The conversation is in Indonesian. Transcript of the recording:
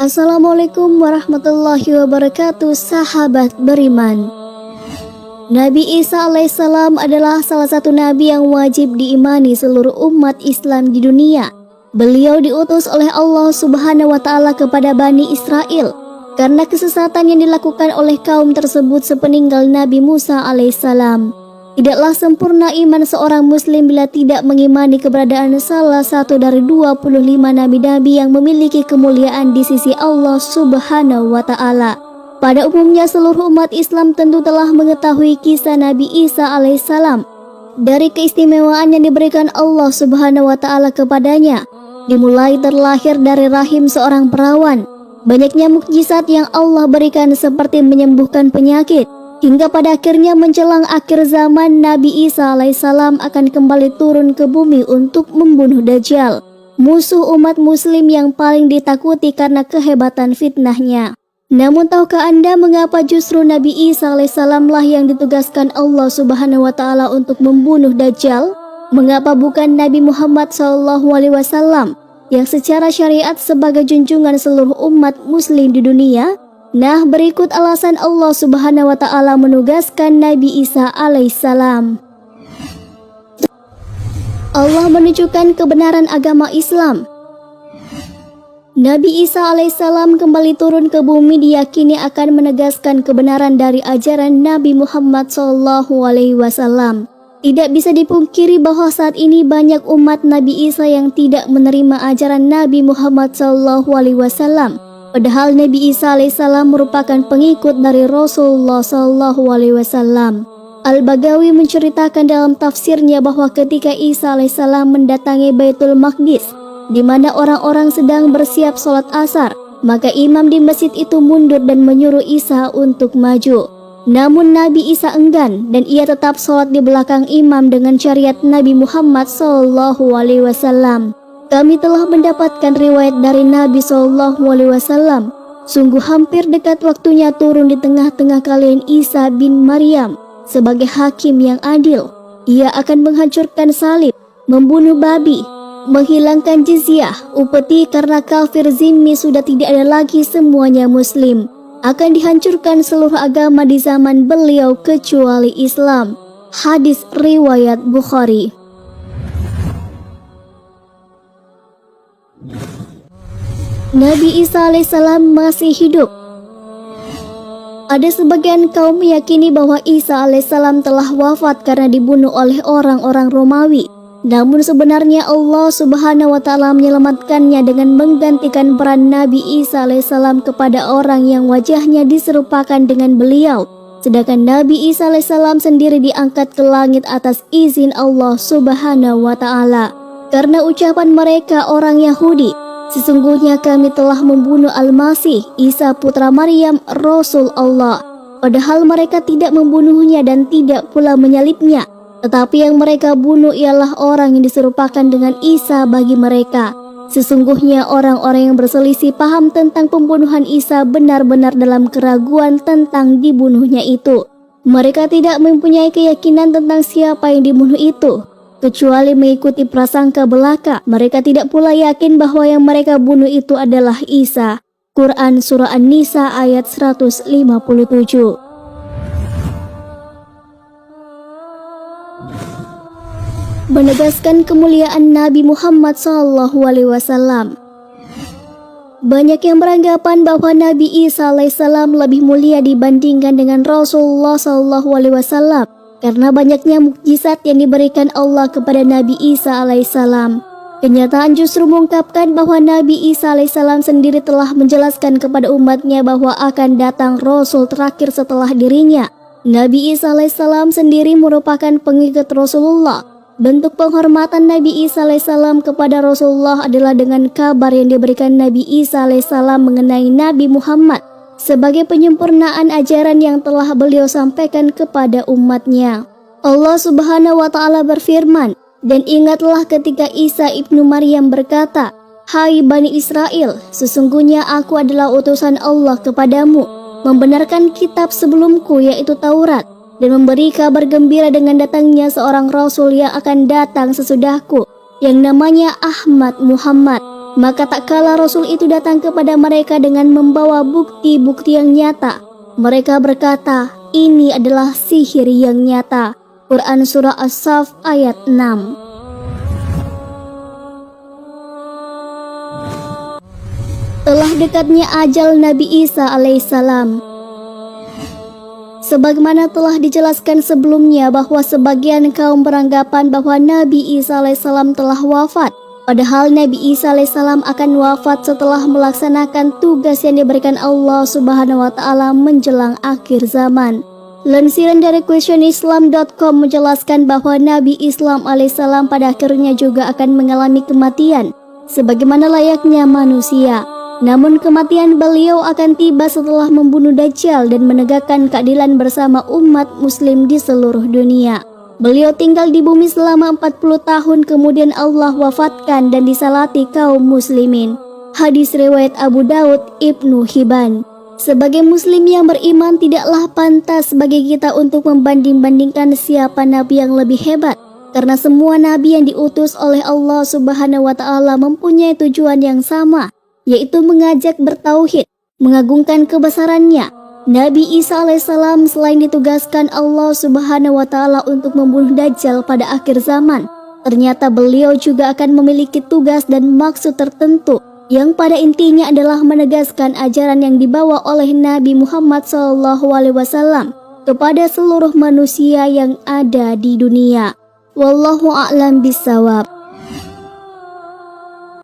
Assalamualaikum warahmatullahi wabarakatuh, sahabat beriman. Nabi Isa alaihissalam adalah salah satu nabi yang wajib diimani seluruh umat Islam di dunia. Beliau diutus oleh Allah Subhanahu wa Ta'ala kepada Bani Israel karena kesesatan yang dilakukan oleh kaum tersebut sepeninggal Nabi Musa alaihissalam. Tidaklah sempurna iman seorang muslim bila tidak mengimani keberadaan salah satu dari 25 nabi-nabi yang memiliki kemuliaan di sisi Allah Subhanahu wa Ta'ala. Pada umumnya seluruh umat Islam tentu telah mengetahui kisah Nabi Isa alaihissalam dari keistimewaan yang diberikan Allah Subhanahu wa Ta'ala kepadanya, dimulai terlahir dari rahim seorang perawan. Banyaknya mukjizat yang Allah berikan seperti menyembuhkan penyakit, hingga pada akhirnya menjelang akhir zaman Nabi Isa alaihissalam akan kembali turun ke bumi untuk membunuh Dajjal, musuh umat muslim yang paling ditakuti karena kehebatan fitnahnya. Namun tahukah Anda mengapa justru Nabi Isa alaihissalam lah yang ditugaskan Allah Subhanahu wa Ta'ala untuk membunuh Dajjal? Mengapa bukan Nabi Muhammad SAW yang secara syariat sebagai junjungan seluruh umat muslim di dunia? Nah, berikut alasan Allah Subhanahu wa Ta'ala menugaskan Nabi Isa alaihissalam. Allah menunjukkan kebenaran agama Islam. Nabi Isa alaihissalam kembali turun ke bumi diyakini akan menegaskan kebenaran dari ajaran Nabi Muhammad SAW. Tidak bisa dipungkiri bahwa saat ini banyak umat Nabi Isa yang tidak menerima ajaran Nabi Muhammad SAW. Padahal Nabi Isa alaihissalam merupakan pengikut dari Rasulullah SAW. Al-Bagawi menceritakan dalam tafsirnya bahwa ketika Isa alaihissalam mendatangi Baitul Maqdis, di mana orang-orang sedang bersiap sholat asar, maka imam di masjid itu mundur dan menyuruh Isa untuk maju. Namun Nabi Isa enggan dan ia tetap sholat di belakang imam dengan syariat Nabi Muhammad SAW. Kami telah mendapatkan riwayat dari Nabi SAW. Sungguh hampir dekat waktunya turun di tengah-tengah kalian Isa bin Maryam sebagai hakim yang adil. Ia akan menghancurkan salib, membunuh babi, menghilangkan jizyah, upeti karena kafir zimmi sudah tidak ada lagi, semuanya muslim. Akan dihancurkan seluruh agama di zaman beliau kecuali Islam. Hadis riwayat Bukhari. Nabi Isa alaihissalam masih hidup. Ada sebagian kaum meyakini bahwa Isa alaihissalam telah wafat karena dibunuh oleh orang-orang Romawi. Namun sebenarnya Allah Subhanahu wa Ta'ala menyelamatkannya dengan menggantikan peran Nabi Isa alaihissalam kepada orang yang wajahnya diserupakan dengan beliau. Sedangkan Nabi Isa alaihissalam sendiri diangkat ke langit atas izin Allah Subhanahu wa Ta'ala. Karena ucapan mereka orang Yahudi, sesungguhnya kami telah membunuh Al-Masih, Isa putra Maryam, Rasul Allah. Padahal mereka tidak membunuhnya dan tidak pula menyalibnya. Tetapi yang mereka bunuh ialah orang yang diserupakan dengan Isa bagi mereka. Sesungguhnya orang-orang yang berselisih paham tentang pembunuhan Isa benar-benar dalam keraguan tentang dibunuhnya itu. Mereka tidak mempunyai keyakinan tentang siapa yang dibunuh itu, kecuali mengikuti prasangka belaka. Mereka tidak pula yakin bahwa yang mereka bunuh itu adalah Isa. Quran Surah An-Nisa ayat 157. Menegaskan kemuliaan Nabi Muhammad SAW. Banyak yang beranggapan bahwa Nabi Isa alaihissalam lebih mulia dibandingkan dengan Rasulullah SAW karena banyaknya mukjizat yang diberikan Allah kepada Nabi Isa alaihissalam. Kenyataan justru mengungkapkan bahwa Nabi Isa alaihissalam sendiri telah menjelaskan kepada umatnya bahwa akan datang Rasul terakhir setelah dirinya. Nabi Isa alaihissalam sendiri merupakan pengikut Rasulullah. Bentuk penghormatan Nabi Isa alaihissalam kepada Rasulullah adalah dengan kabar yang diberikan Nabi Isa alaihissalam mengenai Nabi Muhammad sebagai penyempurnaan ajaran yang telah beliau sampaikan kepada umatnya. Allah Subhanahu wa Ta'ala berfirman, dan ingatlah ketika Isa ibnu Maryam berkata, "Hai Bani Israel, sesungguhnya aku adalah utusan Allah kepadamu, membenarkan kitab sebelumku yaitu Taurat, dan memberi kabar gembira dengan datangnya seorang Rasul yang akan datang sesudahku, yang namanya Ahmad Muhammad. Maka tak kala Rasul itu datang kepada mereka dengan membawa bukti-bukti yang nyata, mereka berkata, ini adalah sihir yang nyata. Quran Surah As-Saff ayat 6. Telah dekatnya ajal Nabi Isa alaihissalam. Sebagaimana telah dijelaskan sebelumnya bahwa sebagian kaum beranggapan bahwa Nabi Isa alaihissalam telah wafat, padahal Nabi Isa alaihissalam akan wafat setelah melaksanakan tugas yang diberikan Allah Subhanahu wa taala menjelang akhir zaman. Lansiran dari questionislam.com menjelaskan bahwa Nabi Islam alaihissalam pada akhirnya juga akan mengalami kematian sebagaimana layaknya manusia. Namun kematian beliau akan tiba setelah membunuh Dajjal dan menegakkan keadilan bersama umat muslim di seluruh dunia. Beliau tinggal di bumi selama 40 tahun kemudian Allah wafatkan dan disalati kaum muslimin. Hadis riwayat Abu Daud, Ibnu Hibban. Sebagai muslim yang beriman tidaklah pantas bagi kita untuk membanding-bandingkan siapa nabi yang lebih hebat, karena semua nabi yang diutus oleh Allah Subhanahu wa taala mempunyai tujuan yang sama, yaitu mengajak bertauhid, mengagungkan kebesarannya. Nabi Isa alaihissalam selain ditugaskan Allah Subhanahu wa taala untuk membunuh Dajjal pada akhir zaman, ternyata beliau juga akan memiliki tugas dan maksud tertentu yang pada intinya adalah menegaskan ajaran yang dibawa oleh Nabi Muhammad SAW kepada seluruh manusia yang ada di dunia. Wallahu a'lam bishawab.